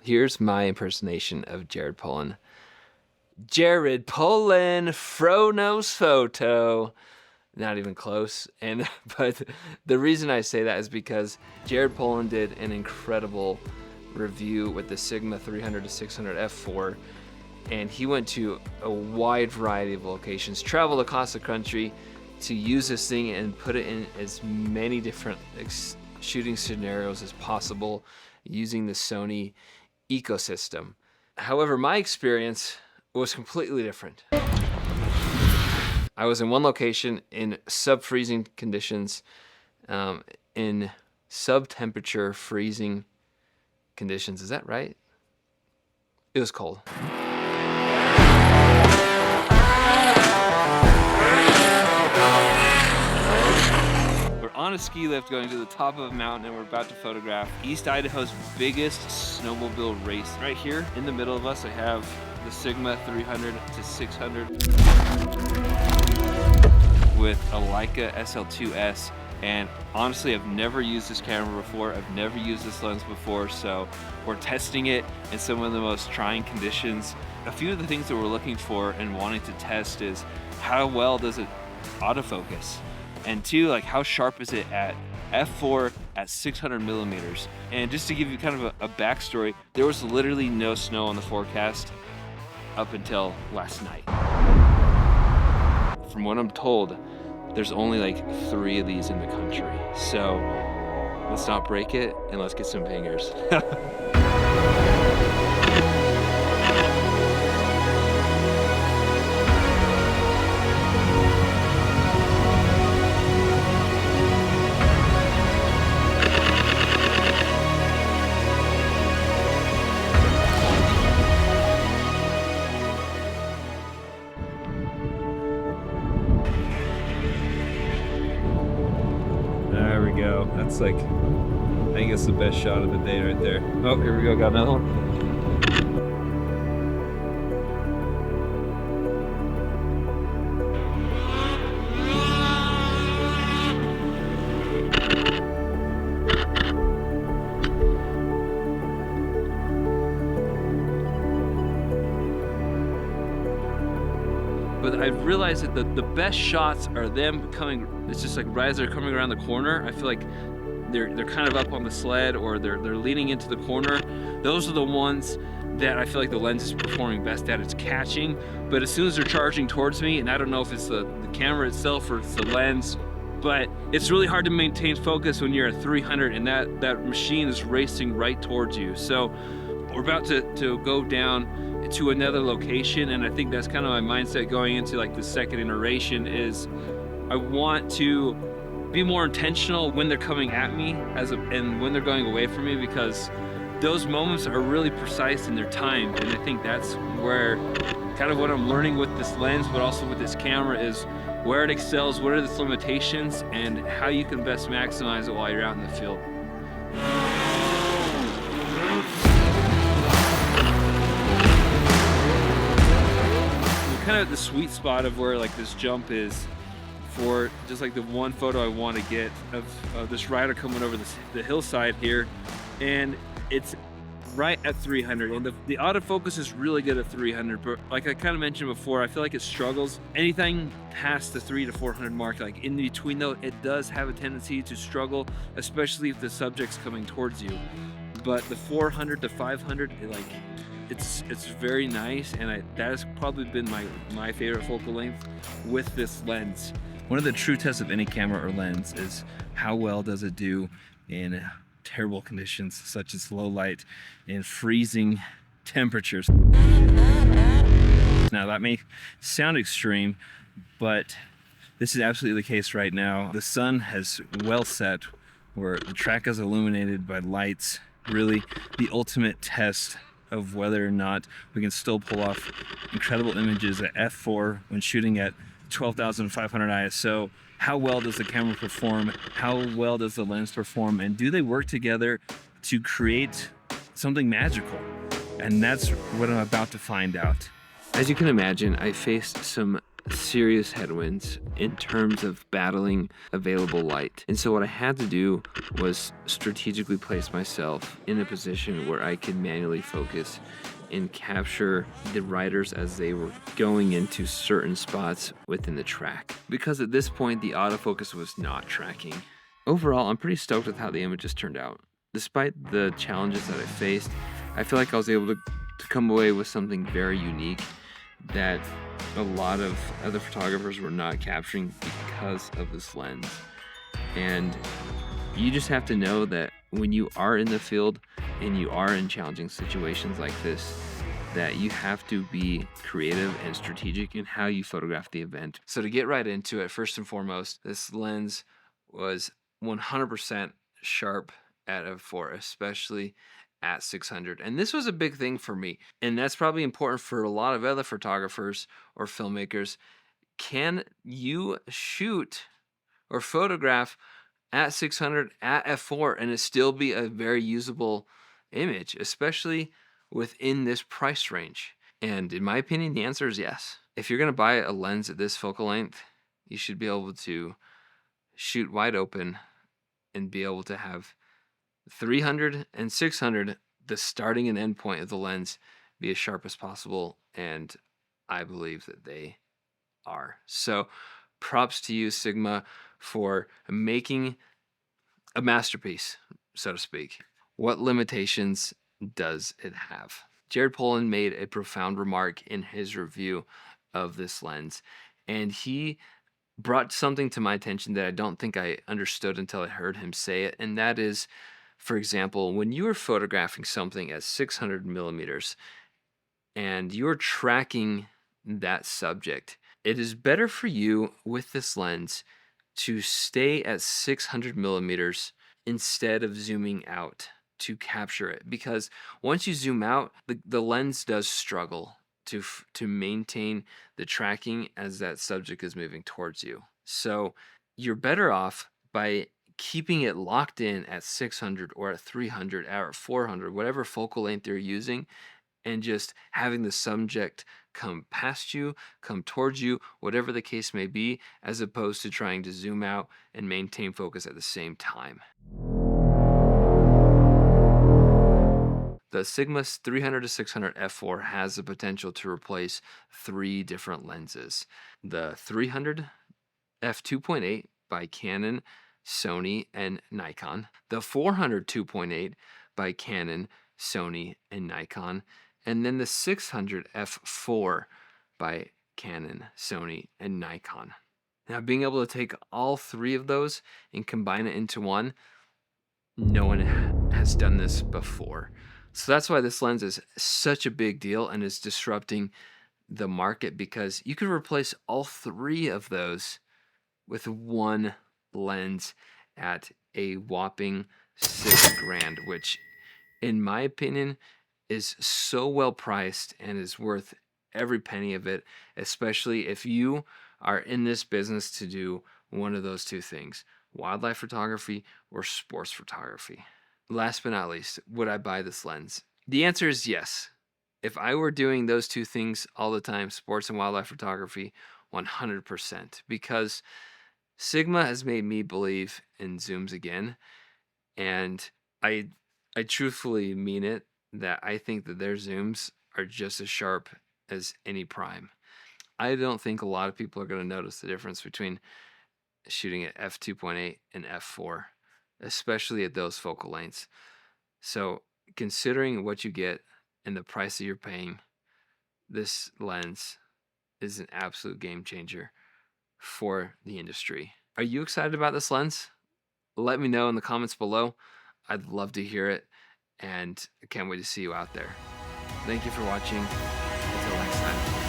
Here's my impersonation of Jared Pullen. Jared Pullen, Frono's photo. Not even close. But the reason I say that is because Jared Pullen did an incredible review with the Sigma 300 to 600 f4, and he went to a wide variety of locations, traveled across the country to use this thing and put it in as many different shooting scenarios as possible using the Sony ecosystem. However, my experience was completely different. I was in one location in sub-freezing conditions, in sub-temperature freezing conditions. Is that right? It was cold. We're on a ski lift going to the top of a mountain, and we're about to photograph East Idaho's biggest snowmobile race. Right here in the middle of us, I have the Sigma 300 to 600 with a Leica SL2-S. And honestly, I've never used this camera before. I've never used this lens before, so we're testing it in some of the most trying conditions. A few of the things that we're looking for and wanting to test is how well does it autofocus? And two, like how sharp is it at f4 at 600 millimeters? And just to give you kind of a backstory, there was literally no snow on the forecast up until last night. From what I'm told, there's only like 3 of these in the country. So let's not break it and let's get some pingers. There we go. That's like, I think it's the best shot of the day right there. Oh, here we go, got another one. But I've realized that the best shots are them coming, it's just like right as they're coming around the corner, I feel like they're kind of up on the sled or they're leaning into the corner. Those are the ones that I feel like the lens is performing best at. It's catching, but as soon as they're charging towards me, and I don't know if it's the camera itself or it's the lens, but it's really hard to maintain focus when you're at 300 and that machine is racing right towards you. So we're about to go down to another location, and I think that's kind of my mindset going into like the second iteration is I want to be more intentional when they're coming at me and when they're going away from me, because those moments are really precise in their time. And I think that's where kind of what I'm learning with this lens, but also with this camera, is where it excels, what are its limitations, and how you can best maximize it while you're out in the field. Kind of the sweet spot of where like this jump is for just like the one photo I want to get of this rider coming over the hillside here, and it's right at 300, and the autofocus is really good at 300, but like I kind of mentioned before, I feel like it struggles anything past the 300 to 400 mark. Like in between though, it does have a tendency to struggle, especially if the subject's coming towards you. But the 400 to 500, it's very nice, and that has probably been my favorite focal length with this lens. One of the true tests of any camera or lens is how well does it do in terrible conditions such as low light and freezing temperatures. Now that may sound extreme, but this is absolutely the case right now. The sun has well set where the track is illuminated by lights, really the ultimate test of whether or not we can still pull off incredible images at f4 when shooting at 12,500 ISO. How well does the camera perform? How well does the lens perform? And do they work together to create something magical? And that's what I'm about to find out. As you can imagine, I faced some serious headwinds in terms of battling available light. And so what I had to do was strategically place myself in a position where I could manually focus and capture the riders as they were going into certain spots within the track. Because at this point, the autofocus was not tracking. Overall, I'm pretty stoked with how the images turned out. Despite the challenges that I faced, I feel like I was able to come away with something very unique that a lot of other photographers were not capturing because of this lens. And you just have to know that when you are in the field and you are in challenging situations like this, that you have to be creative and strategic in how you photograph the event. So to get right into it, first and foremost, this lens was 100% sharp at f4, especially at 600. And this was a big thing for me. And that's probably important for a lot of other photographers or filmmakers. Can you shoot or photograph at 600 at f4 and it still be a very usable image, especially within this price range? And in my opinion, the answer is yes. If you're going to buy a lens at this focal length, you should be able to shoot wide open and be able to have 300 and 600, the starting and end point of the lens, be as sharp as possible, and I believe that they are. So props to you, Sigma, for making a masterpiece, so to speak. What limitations does it have? Jared Pollan made a profound remark in his review of this lens, and he brought something to my attention that I don't think I understood until I heard him say it, and that is, for example, when you are photographing something at 600 millimeters and you're tracking that subject, it is better for you with this lens to stay at 600 millimeters instead of zooming out to capture it. Because once you zoom out, the lens does struggle to maintain the tracking as that subject is moving towards you. So you're better off by keeping it locked in at 600 or at 300 or at 400, whatever focal length you're using, and just having the subject come past you, come towards you, whatever the case may be, as opposed to trying to zoom out and maintain focus at the same time. The Sigma 300 to 600 f4 has the potential to replace 3 different lenses. The 300 f2.8 by Canon, Sony, and Nikon. The 400 2.8 by Canon, Sony, and Nikon. And then the 600 f4 by Canon, Sony, and Nikon. Now, being able to take all 3 of those and combine it into one, no one has done this before. So that's why this lens is such a big deal and is disrupting the market, because you could replace all 3 of those with one lens at a whopping $6,000, which in my opinion is so well priced and is worth every penny of it, especially if you are in this business to do one of those 2 things, wildlife photography or sports photography. Last but not least, would I buy this lens? The answer is yes. If I were doing those 2 things all the time, sports and wildlife photography, 100%, because Sigma has made me believe in zooms again, and I truthfully mean it, that I think that their zooms are just as sharp as any prime. I don't think a lot of people are going to notice the difference between shooting at f2.8 and f4, especially at those focal lengths. So considering what you get and the price that you're paying, this lens is an absolute game changer for the industry. Are you excited about this lens? Let me know in the comments below. I'd love to hear it, and I can't wait to see you out there. Thank you for watching. Until next time.